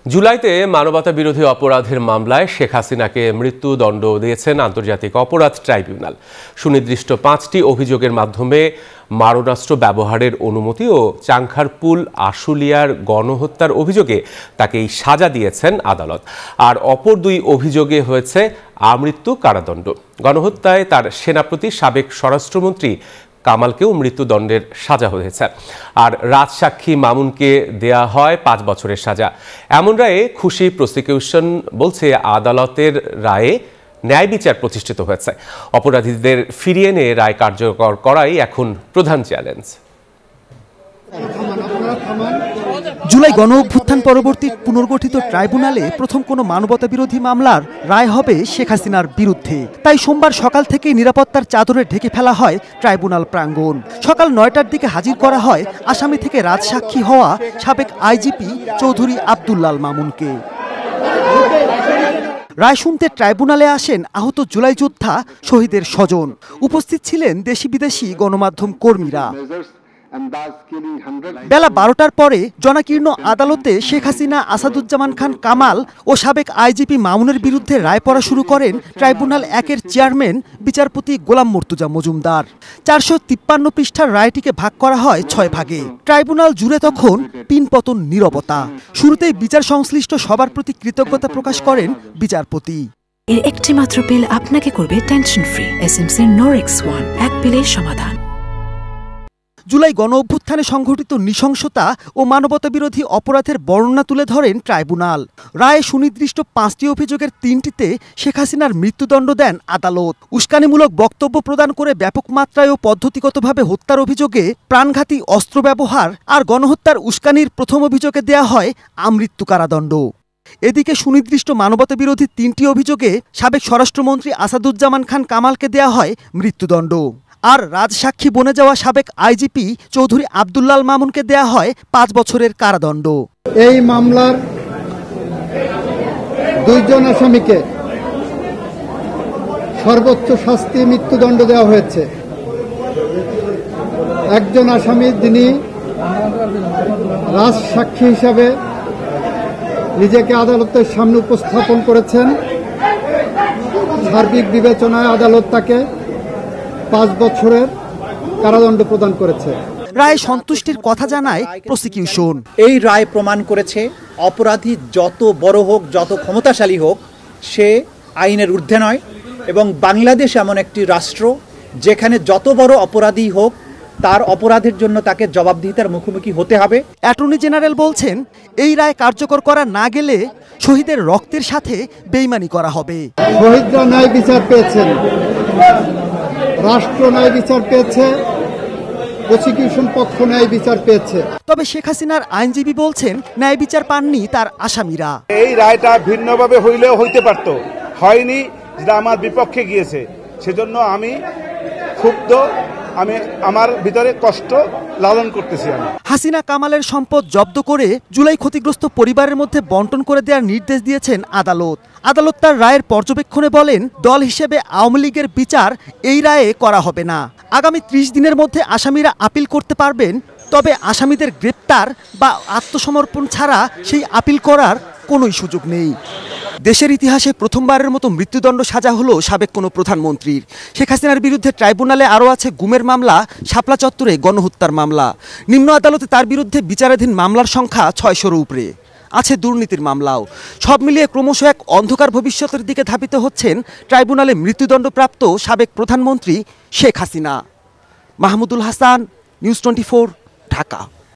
জুলাইতে মানবতা বিরোধী অপরাধের মামলায় শেখ হাসিনাকে মৃত্যুদণ্ড দিয়েছেন আন্তর্জাতিক অপরাধ ট্রাইব্যুনাল। সুনির্দিষ্ট 5টি অভিযোগের মাধ্যমে মারণাস্ত্র ব্যবহারের অনুমতি ও চাংখারপুল আশুলিয়ার গণহত্যার অভিযোগে তাকে এই সাজা দিয়েছেন আদালত। আর অপর 2 অভিযোগে হয়েছে আমৃত্যু কারাদণ্ড। গণহত্যায় তার সেনাপতি সাবেক স্বরাষ্ট্রমন্ত্রী কামালকেও মৃত্যুদণ্ডের সাজা হয়েছে। আর রাজসাক্ষী মামুনকে দেয়া হয় 5 বছরের সাজা। এমন রায়ে খুশি প্রসিকিউশন বলছে, আদালতের রায়ে ন্যায় বিচার প্রতিষ্ঠিত হয়েছে। অপরাধীদের ফিরিয়ে এনে রায় কার্যকর করাই এখন প্রধান চ্যালেঞ্জ। জুলাই গণ অভ্যুত্থান পরবর্তী পুনর্গঠিত ট্রাইব্যুনালে প্রথম কোনো মানবতা বিরোধী মামলার রায় হবে শেখ হাসিনার বিরুদ্ধে। তাই সোমবার সকাল থেকেই নিরাপত্তার চাদরে ঢেকে ফেলা হয় ট্রাইব্যুনাল প্রাঙ্গণ। সকাল 9টার দিকে হাজির করা হয় আসামি থেকে রাজসাক্ষী হওয়া সাবেক আইজিপি চৌধুরী আব্দুল্লাল মামুনকে। রায় শুনতে ট্রাইব্যুনালে আসেন আহত জুলাই যোদ্ধা শহীদের স্বজন। উপস্থিত ছিলেন দেশি বিদেশি গণমাধ্যম কর্মীরা। বেলা 12টার পরে জনাকীর্ণ আদালতে শেখ হাসিনা, আসাদুজ্জামান খান কামাল ও সাবেক আইজিপি মামুনের বিরুদ্ধে রায় পড়া শুরু করেন ট্রাইব্যুনাল 1-এর চেয়ারম্যান বিচারপতি গোলাম মর্তুজা মজুমদার। 453 পৃষ্ঠার রায়টিকে ভাগ করা হয় 6 ভাগে। ট্রাইব্যুনাল জুড়ে তখন পিনপতন নীরবতা। শুরুতেই বিচার সংশ্লিষ্ট সবার প্রতি কৃতজ্ঞতা প্রকাশ করেন বিচারপতি। এর একটি মাত্র পিল আপনাকে করবে টেনশন ফ্রি। এসএমসি নোরেক্স 1, এক পিলের সমাধান। জুলাই গণ অভ্যুত্থানে সংঘটিত নৃশংসতা ও মানবতা বিরোধী অপরাধের বর্ণনা তুলে ধরেন ট্রাইব্যুনাল। রায়ে সুনির্দিষ্ট 5টি অভিযোগের 3টিতে শেখ হাসিনার মৃত্যুদণ্ড দেন আদালত। উস্কানিমূলক বক্তব্য প্রদান করে ব্যাপক মাত্রায় ও পদ্ধতিগতভাবে হত্যার অভিযোগে প্রাণঘাতী অস্ত্র ব্যবহার আর গণহত্যার উস্কানির প্রথম অভিযোগে দেয়া হয় আমৃত্যু কারাদণ্ড। এদিকে সুনির্দিষ্ট মানবতা বিরোধী 3টি অভিযোগে সাবেক স্বরাষ্ট্রমন্ত্রী আসাদুজ্জামান খান কামালকে দেয়া হয় মৃত্যুদণ্ড। আর রাজসাক্ষী বনে যাওয়া সাবেক আইজিপি চৌধুরী আব্দুল্লাল মামুনকে দেয়া হয় 5 বছরের কারাদণ্ড। এই মামলার 2 জন আসামিকে সর্বোচ্চ শাস্তি মৃত্যুদণ্ড দেওয়া হয়েছে। একজন আসামি যিনি রাজসাক্ষী হিসাবে নিজেকে আদালতের সামনে উপস্থাপন করেছেন, সার্বিক বিবেচনায় আদালত তাকে 5 বছরের কারাদণ্ড প্রদান করেছে। রায় সন্তুষ্টির কথা জানায় প্রসিকিউশন। এই রায় প্রমাণ করেছে অপরাধী যত বড় হোক, যত ক্ষমতাশালী হোক, সে আইনের ঊর্ধ্বে নয়। এবং বাংলাদেশ এমন একটি রাষ্ট্র যেখানে যত বড় অপরাধী হোক, তার অপরাধের জন্য তাকে জবাবদিহিতার মুখোমুখি হতে হবে। অ্যাটর্নি জেনারেল বলছেন, এই রায় কার্যকর করা না গেলে শহীদের রক্তের সাথে বেইমানি করা হবে। শহীদরা ন্যায় বিচার পেয়েছেন, রাষ্ট্র ন্যায় বিচার পেয়েছে, প্রসিকিউশন পক্ষ ন্যায় বিচার পেয়েছে। তবে শেখ হাসিনার আইনজীবী বলছেন, ন্যায় বিচার পাননি তার আসামিরা। এই রায়টা ভিন্নভাবে হইলেও হইতে পারত, হয়নি, যেটা আমার বিপক্ষে গিয়েছে। সেজন্য আমি ক্ষুব্ধ, আমি আমার ভিতরে কষ্ট লালন করতেছি। হাসিনা কামালের সম্পদ জব্দ করে জুলাই ক্ষতিগ্রস্ত পরিবারের মধ্যে বন্টন করে দেওয়ার নির্দেশ দিয়েছেন আদালত। আদালত তার রায়ের পর্যবেক্ষণে বলেন, দল হিসেবে আওয়ামী লীগের বিচার এই রায়ে করা হবে না। আগামী 30 দিনের মধ্যে আসামিরা আপিল করতে পারবেন। তবে আসামিদের গ্রেপ্তার বা আত্মসমর্পণ ছাড়া সেই আপিল করার কোনোই সুযোগ নেই। দেশের ইতিহাসে প্রথমবারের মতো মৃত্যুদণ্ড সাজা হলো সাবেক কোনো প্রধানমন্ত্রীর। শেখ হাসিনার বিরুদ্ধে ট্রাইব্যুনালে আরও আছে গুমের মামলা, শাপলা চত্বরে গণহত্যার মামলা। নিম্ন আদালতে তার বিরুদ্ধে বিচারাধীন মামলার সংখ্যা 600-র উপরে। আছে দুর্নীতির মামলাও। সব মিলিয়ে ক্রমশ এক অন্ধকার ভবিষ্যতের দিকে ধাবিত হচ্ছেন ট্রাইব্যুনালে মৃত্যুদণ্ডপ্রাপ্ত সাবেক প্রধানমন্ত্রী শেখ হাসিনা। মাহমুদুল হাসান, নিউজ 24, ঢাকা।